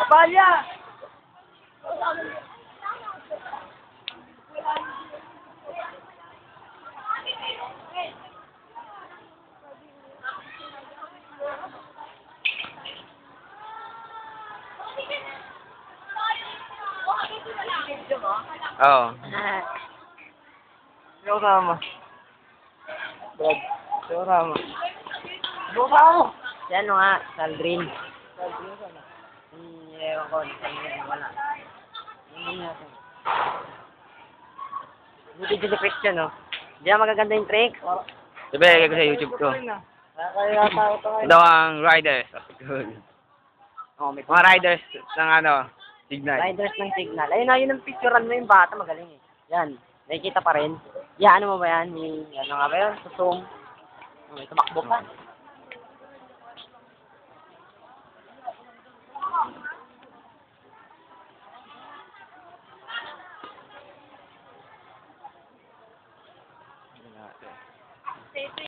Balya! Oo. Sino kasama? Brad, sino kasama? Sino kasama? Yan o nga, Saldrin. Ewan ko, wala. Hindi natin. Buti din si Christian, no? Hindi na magaganda yung tricks. Sabi, lagay ko sa YouTube ko. Kaya tao to ngayon. Ito ang Riders of School. Mga Riders ng Signal. Riders ng Signal. Ayun na, yun ang picturean mo yung bata. Magaling eh. Yan. Nakikita pa rin. Yan, ano mo ba yan? Ano nga ba yun? Susum. May tumakbo pa.